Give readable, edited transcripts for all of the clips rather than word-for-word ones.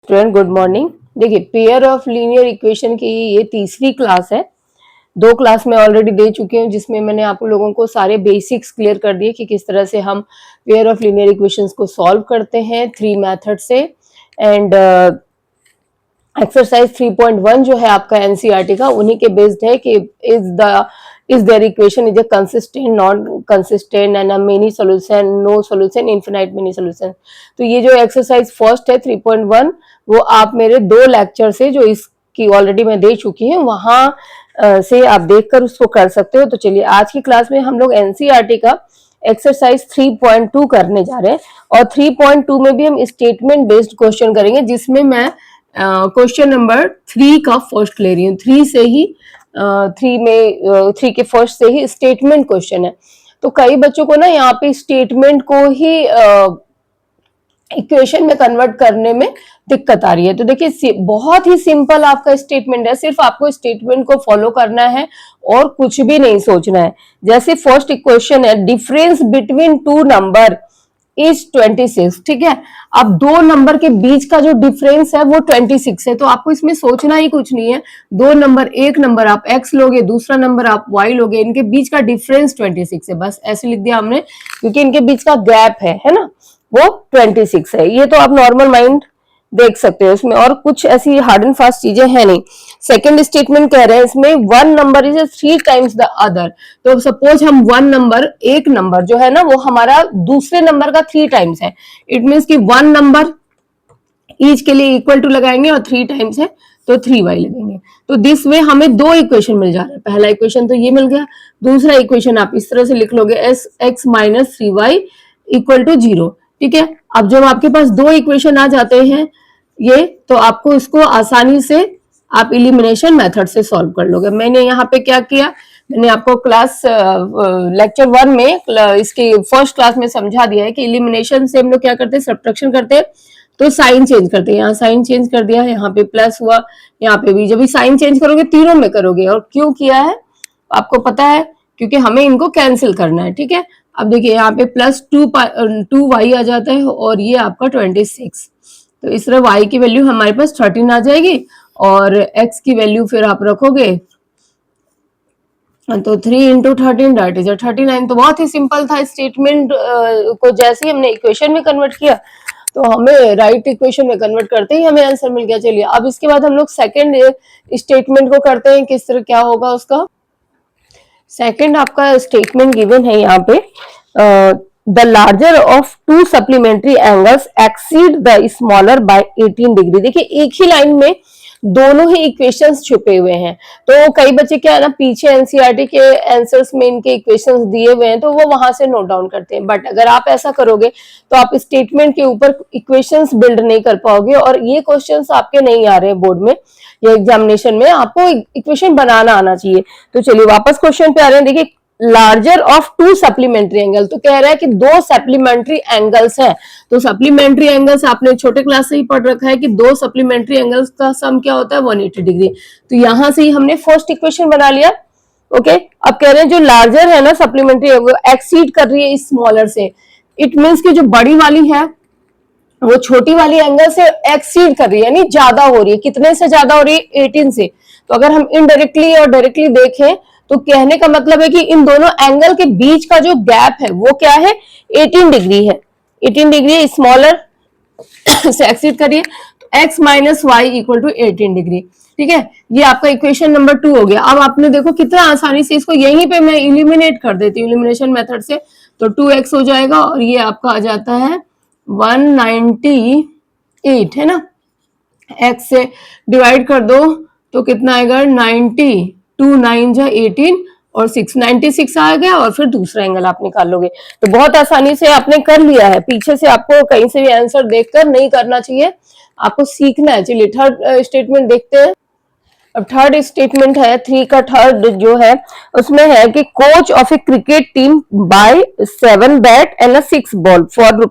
Student good morning. देखिए, pair of linear equation की ये तीसरी क्लास है। 2 क्लास में ऑलरेडी दे चुकी हूँ जिसमें मैंने आप लोगों को सारे बेसिक्स क्लियर कर दिए कि किस तरह से हम पेयर ऑफ लीनियर इक्वेशंस को सॉल्व करते हैं 3 मेथड से। एंड एक्सरसाइज 3.1 जो है आपका एनसीईआरटी का, उन्हीं के बेस्ड है कि is their equation is a consistent, non consistent and a many solution, no solution, infinite many solution। तो ये जो एक्सरसाइज फर्स्ट है 3.1 वो आप मेरे 2 लेक्चर से जो इसकी ऑलरेडी मैं दे चुकी हूँ वहां से आप देखकर उसको कर सकते हो। तो चलिए आज की क्लास में हम लोग एनसीईआरटी का एक्सरसाइज 3.2 करने जा रहे हैं और 3.2 में भी हम स्टेटमेंट बेस्ड क्वेश्चन करेंगे जिसमें मैं क्वेश्चन नंबर 3 का फर्स्ट ले रही हूँ। 3 से ही 3 के फर्स्ट से ही स्टेटमेंट क्वेश्चन है। तो कई बच्चों को ना यहाँ पे स्टेटमेंट को ही इक्वेशन में कन्वर्ट करने में दिक्कत आ रही है। तो देखिए बहुत ही सिंपल आपका स्टेटमेंट है, सिर्फ आपको स्टेटमेंट को फॉलो करना है और कुछ भी नहीं सोचना है। जैसे फर्स्ट इक्वेशन है, डिफरेंस बिटवीन 2 नंबर इज 26। ठीक है, अब 2 नंबर के बीच का जो डिफरेंस है वो 26 है। तो आपको इसमें सोचना ही कुछ नहीं है। 2 नंबर, एक नंबर आप x लोगे, दूसरा नंबर आप y लोगे, इनके बीच का डिफरेंस 26 है। बस ऐसे लिख दिया हमने क्योंकि इनके बीच का गैप है ना, वो 26 है। ये तो आप नॉर्मल माइंड देख सकते हो, इसमें और कुछ ऐसी हार्ड एंड फास्ट चीजें हैं नहीं। सेकंड स्टेटमेंट कह रहे हैं इसमें 1 number is 3 times the other. तो सपोज हम 1 नंबर, एक नंबर जो है ना वो हमारा दूसरे नंबर का 3 टाइम्स है। इट मीन्स कि 1 नंबर ईच के लिए इक्वल टू लगाएंगे और 3 टाइम्स है तो 3y लगेंगे। तो दिस वे हमें 2 इक्वेशन मिल जा रहा है। पहला इक्वेशन तो ये मिल गया, दूसरा इक्वेशन आप इस तरह से लिख लोगे x minus 3y equal to 0। ठीक है, अब जब आपके पास 2 इक्वेशन आ जाते हैं ये, तो आपको इसको आसानी से आप इलिमिनेशन मेथड से सॉल्व कर लोगे। मैंने यहाँ पे क्या किया, मैंने आपको क्लास लेक्चर 1 में इसकी फर्स्ट क्लास में समझा दिया है कि इलिमिनेशन से हम लोग क्या करते हैं, सब्ट्रैक्शन करते हैं तो साइन चेंज करते हैं। यहाँ साइन चेंज कर दिया है, यहाँ पे प्लस हुआ, यहाँ पे भी। जब भी साइन चेंज करोगे तीनों में करोगे। और क्यों किया है आपको पता है, क्योंकि हमें इनको कैंसिल करना है। ठीक है, अब देखिए यहाँ पे प्लस 2y आ जाता है और ये आपका 26। तो इस तरह y की वैल्यू हमारे पास 13 आ जाएगी और x की वैल्यू फिर आप रखोगे तो 3 इंटू 13 दैट इज 39। तो बहुत ही सिंपल था। स्टेटमेंट को जैसे ही हमने इक्वेशन में कन्वर्ट किया तो हमें राइट इक्वेशन में कन्वर्ट करते ही हमें आंसर मिल गया। चलिए अब इसके बाद हम लोग सेकंड स्टेटमेंट को करते हैं, किस तरह क्या होगा उसका। सेकंड आपका स्टेटमेंट गिवन है यहाँ पे, the larger of two supplementary angles exceed the smaller by 18 degree. देखिए एक ही लाइन में दोनों ही इक्वेशंस छुपे हुए हैं। तो कई बच्चे क्या है ना, पीछे एनसीईआरटी के आंसर्स में इनके इक्वेशंस दिए हुए हैं तो वो वहां से नोट डाउन करते हैं। बट अगर आप ऐसा करोगे तो आप स्टेटमेंट के ऊपर इक्वेशंस बिल्ड नहीं कर पाओगे और ये क्वेश्चंस आपके नहीं आ रहे हैं बोर्ड में या एग्जामिनेशन में। आपको इक्वेशन बनाना आना चाहिए। तो चलिए वापस क्वेश्चन पे आ रहे हैं। देखिए लार्जर ऑफ 2 सप्लीमेंट्री एंगल, तो कह रहा है कि 2 सप्लीमेंट्री एंगल्स हैं। तो सप्लीमेंट्री एंगल्स आपने छोटे क्लास से ही पढ़ रखा है कि 2 सप्लीमेंट्री एंगल्स का सम क्या होता है, 180 डिग्री। तो यहां से ही हमने फर्स्ट इक्वेशन बना लिया। ओके, अब कह रहे हैं जो लार्जर है ना सप्लीमेंट्री वो एक्सीड कर रही है इस स्मॉलर से। इट मीन्स कि जो बड़ी वाली है वो छोटी वाली एंगल से एक्सीड कर रही है, यानी ज्यादा हो रही है। कितने से ज्यादा हो रही है, 18 से। तो अगर हम इनडायरेक्टली और डायरेक्टली देखें तो कहने का मतलब है कि इन दोनों एंगल के बीच का जो गैप है वो क्या है, 18 डिग्री है। 18 डिग्री स्मॉलर से एक्सीड करिए तो x minus y equal to 18 डिग्री। ठीक है, ये आपका इक्वेशन नंबर 2 हो गया। अब आपने देखो कितना आसानी से इसको यहीं पे मैं इलिमिनेट कर देती हूँ इलिमिनेशन मेथड से। तो 2x हो जाएगा और ये आपका आ जाता है 198 है ना। x से डिवाइड कर दो तो कितना आएगा, 90, 2 9 जा 18 और 96 आ गया और फिर दूसरा एंगल आप निकाल लोगे। तो बहुत आसानी से आपने कर लिया है। पीछे से आपको कहीं से भी आंसर देखकर नहीं करना चाहिए, आपको सीखना है। चलिए थर्ड स्टेटमेंट देखते हैं। अब थर्ड स्टेटमेंट है 3 का थर्ड जो है उसमें है कि coach of a cricket team by 7 bat and 6 ball for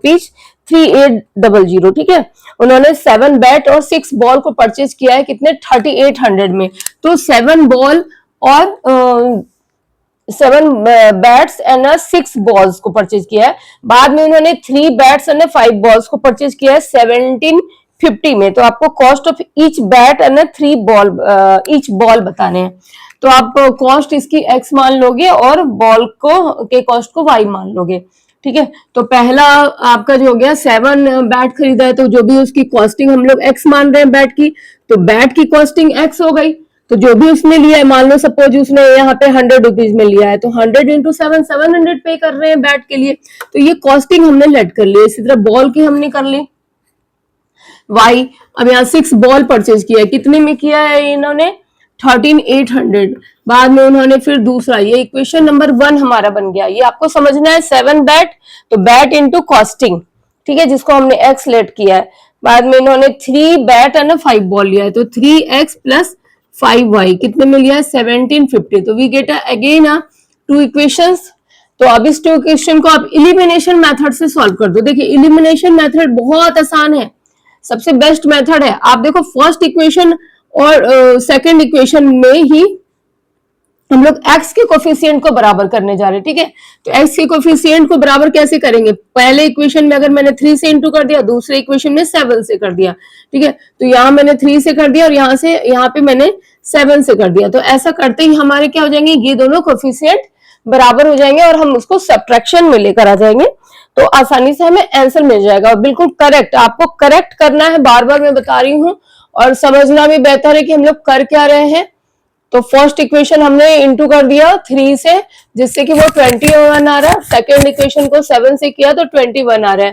₹3800। ठीक है, उन्होंने 7 बैट और 6 बॉल को परचेज किया है कितने, 3800 में। तो 7 बॉल और 7 बैट्स एंड 6 बॉल्स को परचेज किया है। बाद में उन्होंने 3 बैट्स एंड 5 बॉल्स को परचेज किया है 17 50 में, तो आपको cost of each bat and 3 ball each ball बताने हैं। तो आप कॉस्ट इसकी x मान लोगे और बॉल को के कॉस्ट को y मान लोगे, ठीक है। तो पहला आपका जो हो गया 7 बैट खरीदा है, तो जो भी उसकी कॉस्टिंग हम लोग x मान रहे हैं बैट की, तो बैट की कॉस्टिंग x हो गई। तो जो भी उसने लिया है, मान लो सपोज उसने यहाँ पे 100 रुपीज में लिया है, तो 100 इंटू 7 700 पे कर रहे हैं बैट के लिए। तो ये कॉस्टिंग हमने लेट कर ली। इसी तरह बॉल की हमने कर ली y। अब यहाँ 6 बॉल परचेज किया है, कितने में किया है इन्होंने, 13800। बाद में उन्होंने फिर दूसरा, ये इक्वेशन नंबर 1 हमारा बन गया। ये आपको समझना है 7 बैट, तो बैट इंटू कॉस्टिंग, ठीक है, जिसको हमने x लेट किया है। बाद में इन्होंने 3 बैट एंड 5 बॉल लिया है, तो 3x प्लस 5y कितने में लिया है, 1750। तो वी गेट अगेन 2 इक्वेशंस। तो अब इस 2 इक्वेशन को आप इलिमिनेशन मेथड से सॉल्व कर दो। देखिए इलिमिनेशन मेथड बहुत आसान है, सबसे बेस्ट मेथड है। आप देखो फर्स्ट इक्वेशन और सेकंड इक्वेशन में ही हम लोग x के कोफिशिएंट को बराबर करने जा रहे हैं, ठीक है। तो x के कोफिशिएंट को बराबर कैसे करेंगे, पहले इक्वेशन में अगर मैंने 3 से इंटू कर दिया, दूसरे इक्वेशन में 7 से कर दिया, ठीक है। तो यहाँ मैंने 3 से कर दिया और यहाँ पे मैंने 7 से कर दिया। तो ऐसा करते ही हमारे क्या हो जाएंगे, ये दोनों कोफिशिएंट बराबर हो जाएंगे और हम उसको सब्ट्रैक्शन में लेकर आ जाएंगे, तो आसानी से हमें आंसर मिल जाएगा। और बिल्कुल करेक्ट, आपको करेक्ट करना है, बार बार मैं बता रही हूँ, और समझना भी बेहतर है कि हम लोग कर क्या रहे हैं। तो फर्स्ट इक्वेशन हमने इंटू कर दिया 3 से, जिससे कि वो 21 आ रहा है। सेकेंड इक्वेशन को 7 से किया तो 21 आ रहा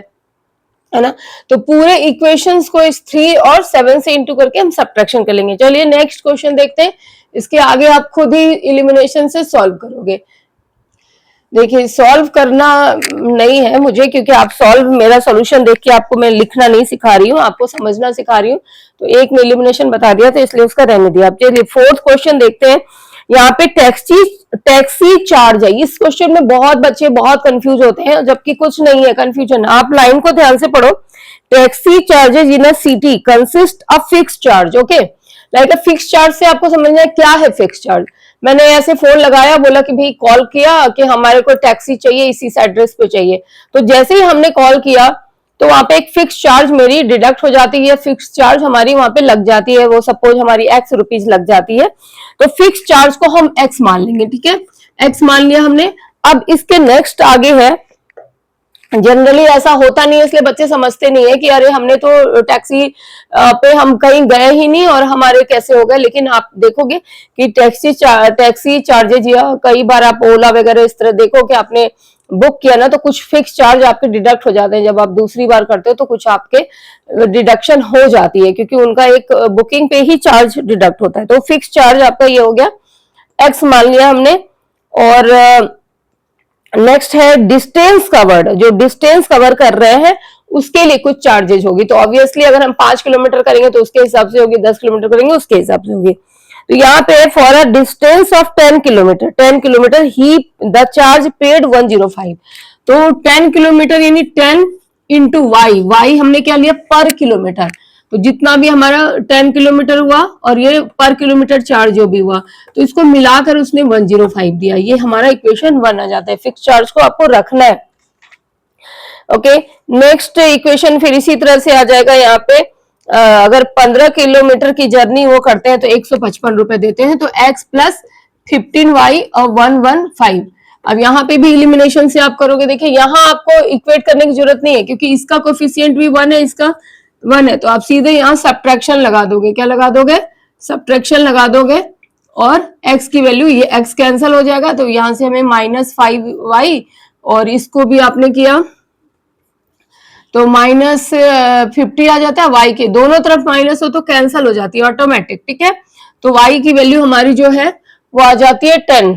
है ना। तो पूरे इक्वेशंस को इस 3 और 7 से इंटू करके हम सब्ट्रैक्शन कर लेंगे। चलिए नेक्स्ट क्वेश्चन देखते हैं, इसके आगे आप खुद ही इलिमिनेशन से सॉल्व करोगे। देखिए सॉल्व करना नहीं है मुझे, क्योंकि आप सॉल्व, मेरा सॉल्यूशन देख के आपको मैं लिखना नहीं सिखा रही हूँ, आपको समझना सिखा रही हूँ। तो एक में एलिमिनेशन बता दिया, तो इसलिए उसका रहने दिया। अब चलिए फोर्थ क्वेश्चन देखते हैं। यहाँ पे टैक्सी चार्ज है। इस क्वेश्चन में बहुत बच्चे बहुत कंफ्यूज होते हैं, जबकि कुछ नहीं है कंफ्यूजन। आप लाइन को ध्यान से पढ़ो। Taxi charges in a city consist of fix charge, okay. Like a fix charge से आपको समझना है क्या है फिक्स चार्ज। मैंने ऐसे फोन लगाया, बोला कि भाई कॉल किया कि हमारे को टैक्सी चाहिए, इस एड्रेस पे चाहिए। तो जैसे ही हमने कॉल किया तो वहां पे एक फिक्स चार्ज मेरी डिडक्ट हो जाती है, फिक्स चार्ज हमारी वहां पे लग जाती है, वो सपोज हमारी x रुपीज लग जाती है। तो फिक्स चार्ज को हम x मान लेंगे, ठीक है, x मान लिया हमने। अब इसके नेक्स्ट आगे है, जनरली ऐसा होता नहीं है, इसलिए बच्चे समझते नहीं है कि अरे हमने तो टैक्सी पे हम कहीं गए ही नहीं और हमारे कैसे हो गए। लेकिन आप देखोगे कि टैक्सी चार्जेज, या कई बार आप ओला वगैरह इस तरह देखो कि आपने बुक किया ना, तो कुछ फिक्स चार्ज आपके डिडक्ट हो जाते हैं। जब आप दूसरी बार करते हो तो कुछ आपके डिडक्शन हो जाती है, क्योंकि उनका एक बुकिंग पे ही चार्ज डिडक्ट होता है। तो फिक्स चार्ज आपका ये हो गया, एक्स मान लिया हमने। और नेक्स्ट है डिस्टेंस कवर्ड। जो डिस्टेंस कवर कर रहे हैं उसके लिए कुछ चार्जेज होगी। तो ऑब्वियसली अगर हम 5 किलोमीटर करेंगे तो उसके हिसाब से होगी, 10 किलोमीटर करेंगे उसके हिसाब से होगी। तो यहाँ पे for a distance of 10 kilometre he the charge paid 105। तो 10 किलोमीटर यानी 10 इंटू वाई हमने क्या लिया, पर किलोमीटर। तो जितना भी हमारा 10 किलोमीटर हुआ और ये पर किलोमीटर चार्ज जो भी हुआ, तो इसको मिलाकर उसने 105 दिया। ये हमारा इक्वेशन 1 आ जाता है। फिक्स चार्ज को आपको रखना है, ओके। नेक्स्ट इक्वेशन फिर इसी तरह से आ जाएगा। यहाँ पे अगर 15 किलोमीटर की जर्नी वो करते हैं तो 155 रुपए देते हैं। तो x प्लस 15y और 115। अब यहाँ पे भी इलिमिनेशन से आप करोगे। देखिए यहाँ आपको इक्वेट करने की जरूरत नहीं है, क्योंकि इसका कोफिशिएंट भी 1 है, इसका 1 है। तो आप सीधे यहाँ सब्ट्रैक्शन लगा दोगे। क्या लगा दोगे, सब्ट्रैक्शन लगा दोगे, और x की वैल्यू, ये x कैंसिल हो जाएगा। तो यहाँ से हमें -5y, और इसको भी आपने किया तो -50 आ जाता है। y के दोनों तरफ माइनस हो तो कैंसिल हो जाती है ऑटोमेटिक, ठीक है। तो y की वैल्यू हमारी जो है वो आ जाती है 10।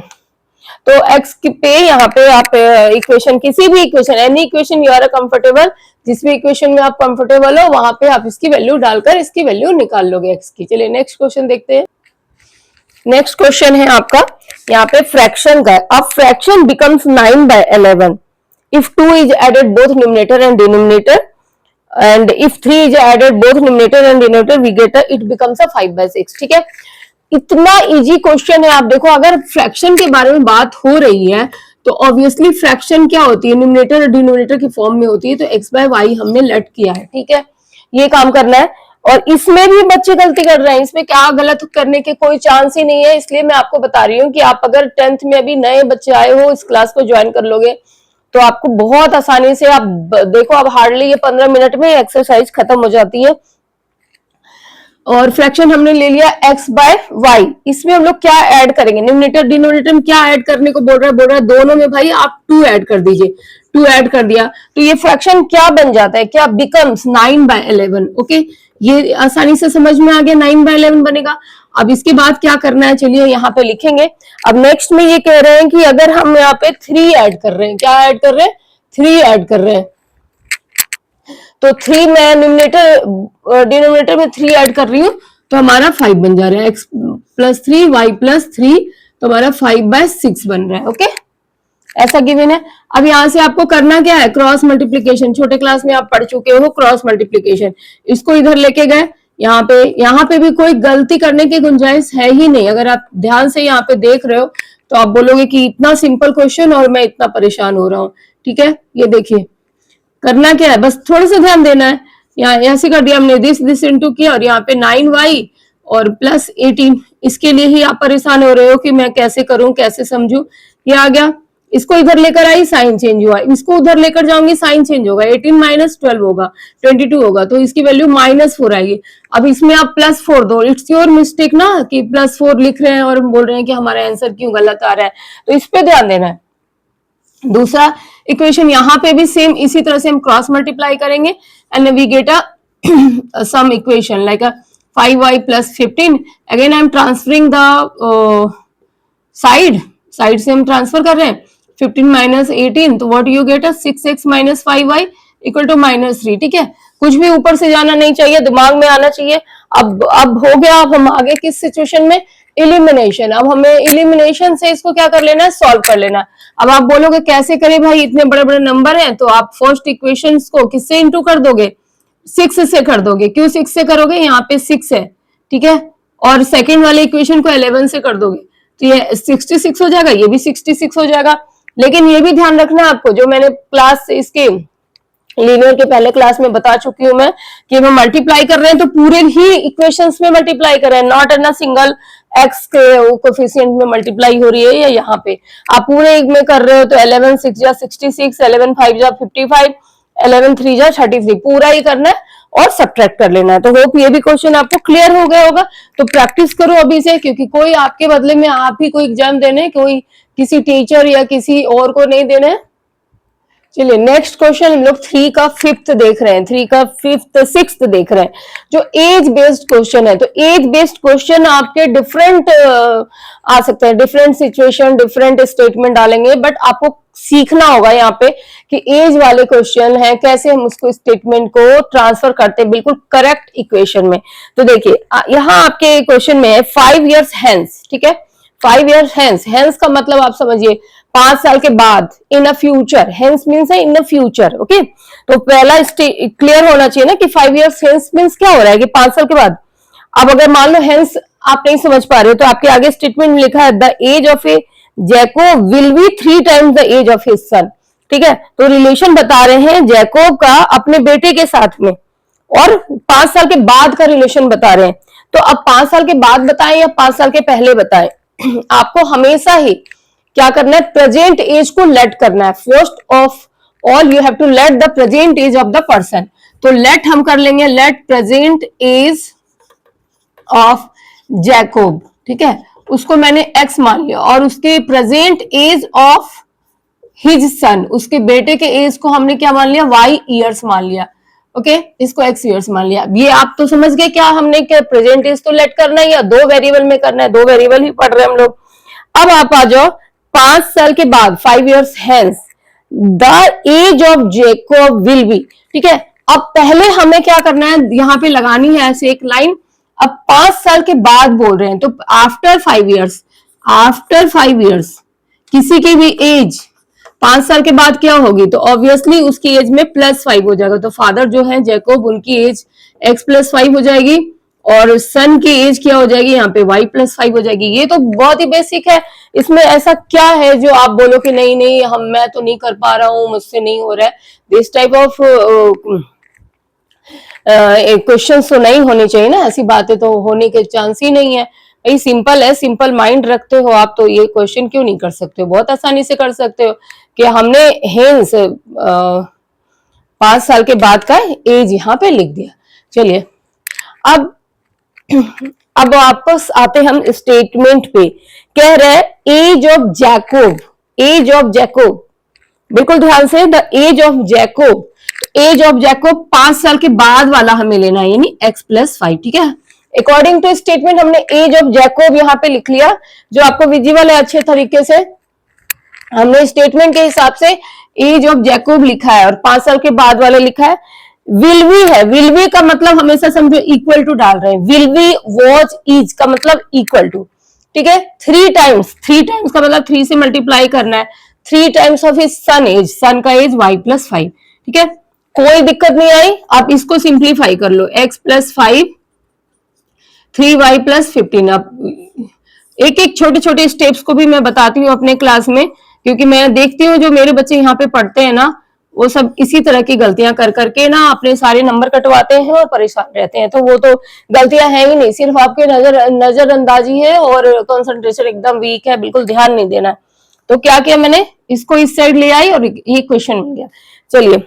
तो x पे यहाँ पे आप इक्वेशन, किसी भी equation, any equation you are comfortable, जिस भी इक्वेशन में आप कंफर्टेबल हो वहां पे आप इसकी वैल्यू डालकर इसकी वैल्यू निकाल लोगे x की। चलिए नेक्स्ट क्वेश्चन देखते हैं। नेक्स्ट क्वेश्चन है आपका यहाँ पे फ्रैक्शन का। अब fraction becomes 9/11 if 2 is added both numerator and denominator, and if 3 is added both numerator and denominator we get it becomes a 5/6, ठीक है। इतना इजी क्वेश्चन है। आप देखो अगर फ्रैक्शन के बारे में बात हो रही है तो ऑब्वियसली फ्रैक्शन क्या होती है, न्यूमरेटर और डिनोमिनेटर की फॉर्म में होती है। तो x बाय वाई हमने लेट किया है, ठीक है। ये काम करना है। और इसमें भी बच्चे गलती कर रहे हैं, इसमें क्या गलत करने के कोई चांस ही नहीं है। इसलिए मैं आपको बता रही हूँ कि आप अगर 10th में अभी नए बच्चे आए हो, इस क्लास को ज्वाइन कर लोगे तो आपको बहुत आसानी से, आप देखो अब हार्डली ये 15 मिनट में एक्सरसाइज खत्म हो जाती है। और फ्रैक्शन हमने ले लिया x बाय वाई, इसमें हम लोग क्या ऐड करेंगे, न्यूमरेटर डिनोमिनेटर में क्या ऐड करने को बोल रहा है दोनों में भाई आप 2 ऐड कर दीजिए। 2 ऐड कर दिया तो ये फ्रैक्शन क्या बन जाता है, क्या बिकम्स 9/11। ओके, ये आसानी से समझ में आ गया, 9/11 बनेगा। अब इसके बाद क्या करना है, चलिए यहाँ पे लिखेंगे। अब नेक्स्ट में ये कह रहे हैं कि अगर हम यहाँ पे 3 ऐड कर रहे हैं, क्या ऐड कर रहे हैं, 3 ऐड कर रहे हैं, तो 3 मैं डिनोमिनेटर में 3 ऐड कर रही हूं तो हमारा 5 बन जा रहा है, x प्लस 3 y प्लस 3, तो हमारा 5/6 बन रहा है। ओके, ऐसा गिवन है। अब यहां से आपको करना क्या है, क्रॉस मल्टीप्लीकेशन। छोटे क्लास में आप पढ़ चुके हो क्रॉस मल्टीप्लीकेशन। इसको इधर लेके गए, यहाँ पे भी कोई गलती करने की गुंजाइश है ही नहीं। अगर आप ध्यान से यहाँ पे देख रहे हो तो आप बोलोगे कि इतना सिंपल क्वेश्चन और मैं इतना परेशान हो रहा हूँ। ठीक है, ये देखिए करना क्या है, बस थोड़ा सा ध्यान देना है। यहाँ ऐसे कर दिया हमने, दिस इंटू किया और यहाँ पे 9y और प्लस 18। इसके लिए ही आप परेशान हो रहे हो कि मैं कैसे करूं, कैसे समझूं। ये आ गया, इसको इधर लेकर आई साइन चेंज हुआ, इसको उधर लेकर जाऊंगी साइन चेंज होगा, 18 माइनस 12 होगा, 22 होगा, तो इसकी वैल्यू -4 आएगी। अब इसमें आप +4 दो, इट्स योर मिस्टेक ना कि +4 लिख रहे हैं और बोल रहे हैं कि हमारा आंसर क्यों गलत आ रहा है, तो इस पे ध्यान देना है। दूसरा इक्वेशन यहाँ पे भी सेम इसी तरह से हम क्रॉस मल्टीप्लाई करेंगे and we get a sum equation like 5y plus 15। Again I am transferring the side से हम ट्रांसफर कर रहे हैं, 15 माइनस 18, तो what you get 6x minus 5y equal to -3। ठीक है, कुछ भी ऊपर से जाना नहीं चाहिए, दिमाग में आना चाहिए। अब हो गया। अब हम आगे किस सिचुएशन में, इलिमिनेशन। अब हमें इलिमिनेशन से इसको क्या कर लेना है, सॉल्व कर लेना है। अब आप बोलोगे कैसे करें भाई, इतने बड़े बड़े नंबर हैं, तो आप फर्स्ट इक्वेशन को किससे इंटू कर दोगे, 6 से कर दोगे। क्यों 6 से करोगे, यहाँ पे 6 है, ठीक है, और सेकेंड वाले इक्वेशन को 11 से कर दोगे तो ये 66 हो जाएगा, ये भी 66 हो जाएगा। लेकिन ये भी ध्यान रखना है आपको, जो मैंने क्लास इसके लीनियर के पहले क्लास में बता चुकी हूं मैं कि हम मल्टीप्लाई कर रहे हैं तो पूरे ही इक्वेशंस में मल्टीप्लाई कर रहे हैं, not in a single x के कोफिशिएंट में मल्टीप्लाई हो रही है या यहाँ पे आप पूरे एक में कर रहे हो। तो 11 6 जा 66, 11 5 जा 55, 11 3 जा 33, पूरा ही करना है और सब्ट्रैक्ट कर लेना है। तो होप ये भी क्वेश्चन आपको क्लियर हो गया होगा। तो प्रैक्टिस करो अभी से, क्योंकि कोई आपके बदले में आप ही को एग्जाम देने, कोई किसी टीचर या किसी और को नहीं देने। चलिए नेक्स्ट क्वेश्चन हम लोग 3 का 5th देख रहे हैं, 3 का 5th 6th देख रहे हैं, जो एज बेस्ड क्वेश्चन है। तो एज बेस्ड क्वेश्चन आपके डिफरेंट आ सकते हैं, डिफरेंट सिचुएशन, डिफरेंट स्टेटमेंट डालेंगे, बट आपको सीखना होगा यहाँ पे कि एज वाले क्वेश्चन है कैसे हम उसको स्टेटमेंट को ट्रांसफर करते हैं बिल्कुल करेक्ट इक्वेशन में। तो देखिए यहाँ आपके क्वेश्चन में है 5 years hence, ठीक है, 5 years hence, hence का मतलब आप समझिए 5 साल के बाद, इन अ फ्यूचर, हेंस मीन्स है इन अ फ्यूचर। ओके, तो पहला क्लियर होना चाहिए ना कि 5 years हेंस मीन्स क्या हो रहा है कि 5 साल के बाद। अब अगर मान लो हेंस आप नहीं समझ पा रहे हो तो आपके आगे स्टेटमेंट में लिखा है the age of a Jacob will be 3 times the age of his son. ठीक है, तो रिलेशन बता रहे हैं जैकोब का अपने बेटे के साथ में, और 5 साल के बाद का रिलेशन बता रहे हैं। तो अब 5 साल के बाद बताएं या 5 साल के पहले बताएं, आपको हमेशा ही क्या करना है, प्रेजेंट एज को लेट करना है। First of all you have to let the present age of the person. तो लेट हम कर लेंगे, let present age of Jacob, ठीक है, उसको मैंने x मान लिया, और उसके present age of his son, उसके बेटे के एज को हमने क्या मान लिया, y years मान लिया। ओके, इसको x years मान लिया। ये आप तो समझ गए क्या हमने, क्या प्रेजेंट एज तो लेट करना है या 2 वेरिएबल में करना है, 2 वेरिएबल ही पढ़ रहे हैं हम लोग। अब आप आ जाओ 5 साल के बाद, 5 years hence the age of Jacob will be. ठीक है, अब पहले हमें क्या करना है, यहाँ पे लगानी है ऐसे एक लाइन। अब 5 साल के बाद बोल रहे हैं तो आफ्टर 5 years, आफ्टर 5 years किसी की भी एज 5 साल के बाद क्या होगी, तो ऑब्वियसली उसकी एज में +5 हो जाएगा। तो फादर जो है जैकोब, उनकी एज x + 5 हो जाएगी, और सन की एज क्या हो जाएगी, यहाँ पे y + 5 हो जाएगी। ये तो बहुत ही बेसिक है, इसमें ऐसा क्या है जो आप बोलो कि नहीं नहीं मैं तो नहीं कर पा रहा हूं, मुझसे नहीं हो रहा है। दिस टाइप ऑफ क्वेश्चन तो नहीं होने चाहिए ना, ऐसी बातें तो होने के चांस ही नहीं है भाई। सिंपल है, सिंपल माइंड रखते हो आप तो ये क्वेश्चन क्यों नहीं कर सकते हो, बहुत आसानी से कर सकते हो कि हमने हेंस 5 साल के बाद का एज यहाँ पे लिख दिया। चलिए अब अब वापस आते हम स्टेटमेंट पे। कह रहे हैं age of Jacob, age of Jacob, बिल्कुल ध्यान से, the age of Jacob, age of Jacob 5 साल के बाद वाला हमें लेना है, यानी x+5, ठीक है। अकॉर्डिंग टू स्टेटमेंट हमने एज ऑफ जैकोब यहाँ पे लिख लिया, जो आपको विजिबल है अच्छे तरीके से। हमने स्टेटमेंट के हिसाब से एज ऑफ जैकोब लिखा है और 5 साल के बाद वाला लिखा है। विल बी है, विल बी का मतलब हमेशा समझो इक्वल टू डाल रहे हैं, विल बी वॉज इज का मतलब इक्वल टू, ठीक है। 3 टाइम्स, 3 टाइम्स का मतलब 3 से मल्टीप्लाई करना है, 3 times of his son age, son का एज y+5, ठीक है। कोई दिक्कत नहीं आई, आप इसको सिंप्लीफाई कर लो, x+5 3y+15। अब एक एक छोटे छोटे स्टेप्स को भी मैं बताती हूँ अपने क्लास में, क्योंकि मैं देखती हूँ जो मेरे बच्चे यहाँ पे पढ़ते हैं ना, वो सब इसी तरह की गलतियां कर करके ना अपने सारे नंबर कटवाते हैं और परेशान रहते हैं। तो वो तो गलतियां हैं ही नहीं, सिर्फ आपके नजरअंदाजी है और कंसंट्रेशन एकदम वीक है, बिल्कुल ध्यान नहीं देना है। तो क्या किया मैंने, इसको इस साइड ले आई और ये क्वेश्चन मिल गया। चलिए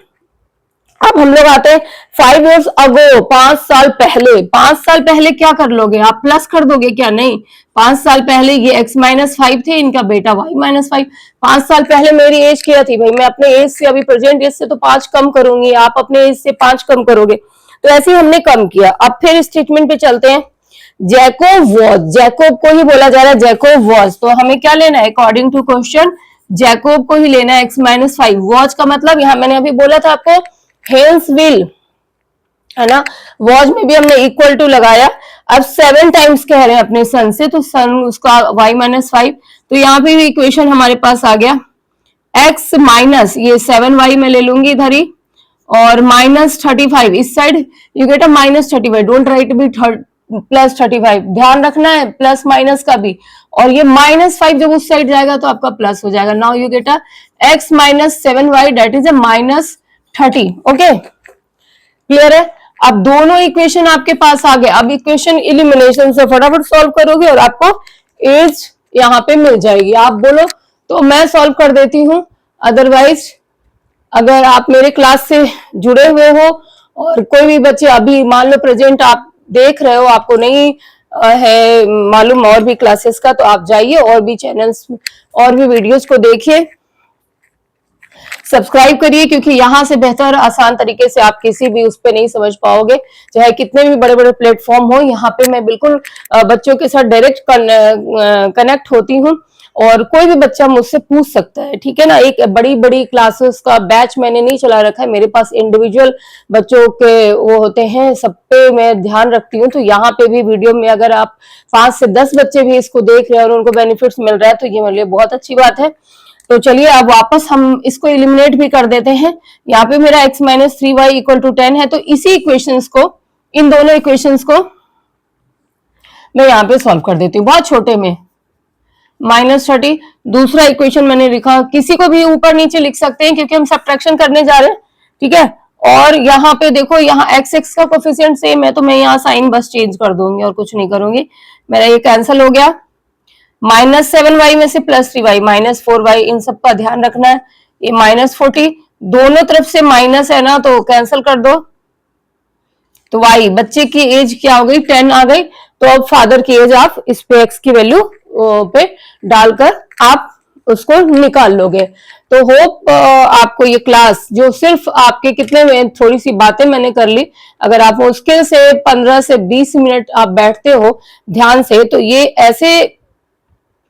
अब हम लोग आते हैं 5 years ago, 5 साल पहले। 5 साल पहले क्या कर लोगे आप, प्लस कर दोगे क्या, नहीं। 5 साल पहले ये x-5 थे, इनका बेटा y-5। 5 साल पहले मेरी एज क्या थी भाई, मैं अपने एज से, अभी प्रेजेंट एज से तो 5 कम करूंगी, आप अपने एज से 5 कम करोगे, तो ऐसे हमने कम किया। अब फिर स्टेटमेंट पे चलते हैं। जैकोब वॉज, जैकोब को ही बोला जा रहा है जैकोब वॉज, तो हमें क्या लेना है, अकॉर्डिंग टू क्वेश्चन जैकोब को ही लेना है x-5। वॉज का मतलब यहाँ मैंने अभी बोला था आपको हेंस विल, है ना, वॉज में भी हमने इक्वल टू लगाया। अब 7 टाइम्स कह रहे हैं अपने सन से, तो सन उसका y-5, तो यहाँ पे भी इक्वेशन हमारे पास आ गया x माइनस ये 7y में ले लूंगी इधर ही, और -35 इस side, you get a -35, don't write be +35, ध्यान रखना है प्लस माइनस का भी, और ये -5 जब उस साइड जाएगा तो आपका प्लस हो जाएगा। Now you get a x - 7y that is a -30, okay, clear है। अब दोनों इक्वेशन आपके पास आ गए। अब इक्वेशन इलिमिनेशन से फटाफट सॉल्व करोगे और आपको एज यहाँ पे मिल जाएगी। आप बोलो तो मैं सॉल्व कर देती हूँ, अदरवाइज अगर आप मेरे क्लास से जुड़े हुए हो और कोई भी बच्चे अभी मान लो प्रेजेंट आप देख रहे हो, आपको नहीं है मालूम और भी क्लासेस का, तो आप जाइए और भी चैनल्स और भी वीडियोस को देखिए, सब्सक्राइब करिए, क्योंकि यहाँ से बेहतर आसान तरीके से आप किसी भी उस पे नहीं समझ पाओगे, चाहे कितने भी बड़े बड़े प्लेटफॉर्म हो। यहाँ पे मैं बिल्कुल बच्चों के साथ डायरेक्ट कनेक्ट होती हूँ और कोई भी बच्चा मुझसे पूछ सकता है, ठीक है ना। एक बड़ी बड़ी क्लासेस का बैच मैंने नहीं चला रखा है, मेरे पास इंडिविजुअल बच्चों के वो होते हैं, सब पे मैं ध्यान रखती हूँ। तो यहाँ पे भी वीडियो में अगर आप 5 से 10 बच्चे भी इसको देख रहे हैं और उनको बेनिफिट्स मिल रहा है तो ये मेरे लिए बहुत अच्छी बात है। तो चलिए अब वापस हम इसको एलिमिनेट भी कर देते हैं। यहाँ पे मेरा x - 3y = 10 है, तो इसी इक्वेशंस को, इन दोनों इक्वेशंस को मैं यहाँ पे सॉल्व कर देती हूँ बहुत छोटे में। -30 दूसरा इक्वेशन मैंने लिखा, किसी को भी ऊपर नीचे लिख सकते हैं क्योंकि हम सब्ट्रैक्शन करने जा रहे हैं, ठीक है। और यहाँ पे देखो, यहाँ x का कोफिशिएंट सेम है, तो मैं यहाँ साइन बस चेंज कर दूंगी और कुछ नहीं करूंगी, मेरा ये कैंसिल हो गया। -7y में से +3y -4y, इन सब का ध्यान रखना है। ये -40 दोनों तरफ से माइनस है ना, तो कैंसिल कर दो। तो y, बच्चे की एज क्या हो गई, 10 आ गई। तो अब फादर की एज आप इस पे x की वैल्यू पे डालकर आप उसको निकाल लोगे। तो होप आपको ये क्लास, जो सिर्फ आपके कितने में थोड़ी सी बातें मैंने कर ली, अगर आप मुश्किल से 15 से 20 मिनट आप बैठते हो ध्यान से, तो ये ऐसे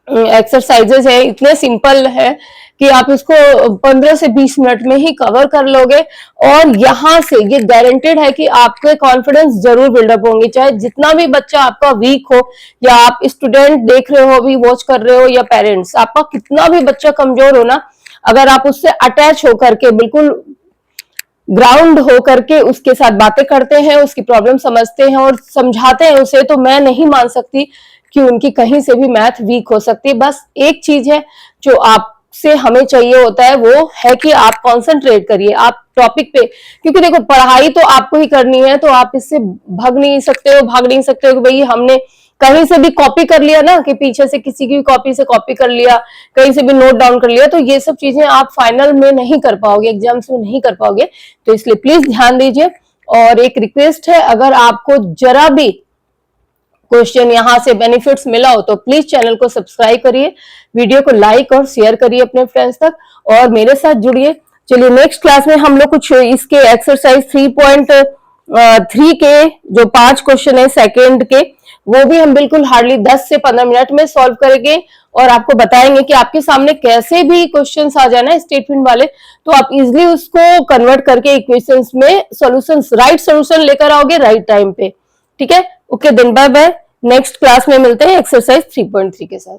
एक्सरसाइजेस है, इतने सिंपल है कि आप इसको 15 से 20 मिनट में ही कवर कर लोगे। और यहाँ से ये गारंटेड है कि आपके कॉन्फिडेंस जरूर बिल्डअप होंगे, चाहे जितना भी बच्चा आपका वीक हो, या आप स्टूडेंट देख रहे हो अभी वॉच कर रहे हो, या पेरेंट्स, आपका कितना भी बच्चा कमजोर हो ना, अगर आप उससे अटैच होकर के, बिल्कुल ग्राउंड होकर के उसके साथ बातें करते हैं, उसकी प्रॉब्लम समझते हैं और समझाते हैं उसे, तो मैं नहीं मान सकती कि उनकी कहीं से भी मैथ वीक हो सकती है। बस एक चीज है जो आप से हमें चाहिए होता है वो है कि आप कंसंट्रेट करिए आप टॉपिक पे, क्योंकि देखो पढ़ाई तो आपको ही करनी है, तो आप इससे भाग नहीं सकते हो कि भाई हमने कहीं से भी कॉपी कर लिया ना, कि पीछे से किसी की कॉपी से कॉपी कर लिया, कहीं से भी नोट डाउन कर लिया, तो ये सब चीजें आप फाइनल में नहीं कर पाओगे, एग्जाम्स में नहीं कर पाओगे। तो इसलिए प्लीज ध्यान दीजिए। और एक रिक्वेस्ट है, अगर आपको जरा भी क्वेश्चन यहाँ से बेनिफिट्स मिला हो तो प्लीज चैनल को सब्सक्राइब करिए, वीडियो को लाइक और शेयर करिए अपने फ्रेंड्स तक, और मेरे साथ जुड़िए। चलिए नेक्स्ट क्लास में हम लोग कुछ इसके एक्सरसाइज 3.3 के जो 5 क्वेश्चन है सेकंड के, वो भी हम बिल्कुल हार्डली 10 से 15 मिनट में सॉल्व करेंगे, और आपको बताएंगे कि आपके सामने कैसे भी क्वेश्चंस आ जाए ना स्टेटमेंट वाले, तो आप इजिली उसको कन्वर्ट करके इक्वेशंस में सॉल्यूशंस, राइट सॉल्यूशन लेकर आओगे राइट टाइम पे। ठीक है, ओके, दिन बाय बाय। नेक्स्ट क्लास में मिलते हैं एक्सरसाइज 3.3 के साथ।